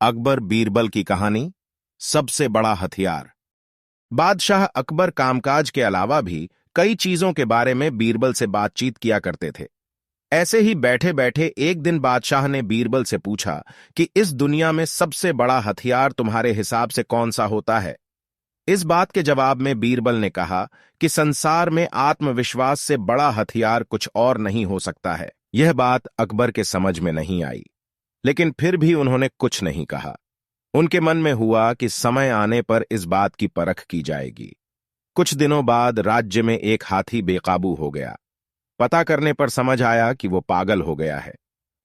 अकबर बीरबल की कहानी। सबसे बड़ा हथियार। बादशाह अकबर कामकाज के अलावा भी कई चीजों के बारे में बीरबल से बातचीत किया करते थे। ऐसे ही बैठे बैठे एक दिन बादशाह ने बीरबल से पूछा कि इस दुनिया में सबसे बड़ा हथियार तुम्हारे हिसाब से कौन सा होता है। इस बात के जवाब में बीरबल ने कहा कि संसार में आत्मविश्वास से बड़ा हथियार कुछ और नहीं हो सकता है। यह बात अकबर के समझ में नहीं आई, लेकिन फिर भी उन्होंने कुछ नहीं कहा। उनके मन में हुआ कि समय आने पर इस बात की परख की जाएगी। कुछ दिनों बाद राज्य में एक हाथी बेकाबू हो गया। पता करने पर समझ आया कि वो पागल हो गया है।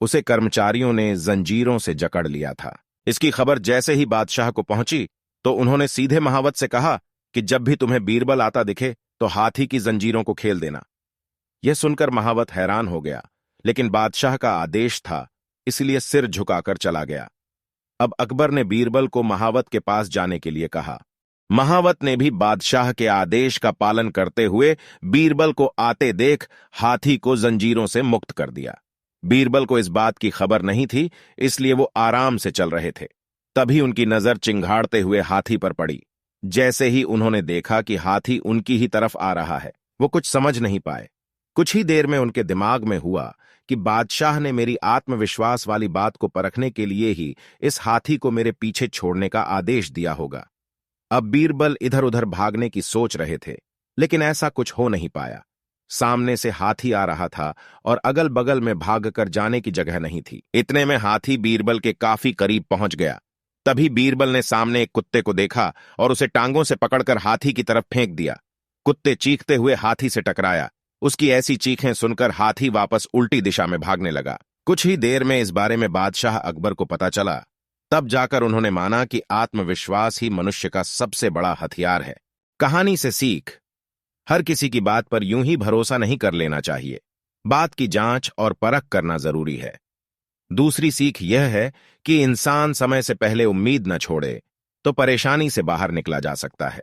उसे कर्मचारियों ने जंजीरों से जकड़ लिया था। इसकी खबर जैसे ही बादशाह को पहुंची तो उन्होंने सीधे महावत से कहा कि जब भी तुम्हें बीरबल आता दिखे तो हाथी की जंजीरों को खेल देना। यह सुनकर महावत हैरान हो गया, लेकिन बादशाह का आदेश था, इसलिए सिर झुकाकर चला गया। अब अकबर ने बीरबल को महावत के पास जाने के लिए कहा। महावत ने भी बादशाह के आदेश का पालन करते हुए बीरबल को आते देख हाथी को जंजीरों से मुक्त कर दिया। बीरबल को इस बात की खबर नहीं थी, इसलिए वो आराम से चल रहे थे। तभी उनकी नजर चिंघाड़ते हुए हाथी पर पड़ी। जैसे ही उन्होंने देखा कि हाथी उनकी ही तरफ आ रहा है, वो कुछ समझ नहीं पाए। कुछ ही देर में उनके दिमाग में हुआ कि बादशाह ने मेरी आत्मविश्वास वाली बात को परखने के लिए ही इस हाथी को मेरे पीछे छोड़ने का आदेश दिया होगा। अब बीरबल इधर उधर भागने की सोच रहे थे, लेकिन ऐसा कुछ हो नहीं पाया। सामने से हाथी आ रहा था और अगल बगल में भागकर जाने की जगह नहीं थी। इतने में हाथी बीरबल के काफी करीब पहुंच गया। तभी बीरबल ने सामने एक कुत्ते को देखा और उसे टांगों से पकड़कर हाथी की तरफ फेंक दिया। कुत्ते चीखते हुए हाथी से टकराया। उसकी ऐसी चीखें सुनकर हाथी वापस उल्टी दिशा में भागने लगा। कुछ ही देर में इस बारे में बादशाह अकबर को पता चला। तब जाकर उन्होंने माना कि आत्मविश्वास ही मनुष्य का सबसे बड़ा हथियार है। कहानी से सीख। हर किसी की बात पर यूं ही भरोसा नहीं कर लेना चाहिए। बात की जांच और परख करना जरूरी है। दूसरी सीख यह है कि इंसान समय से पहले उम्मीद न छोड़े तो परेशानी से बाहर निकला जा सकता है।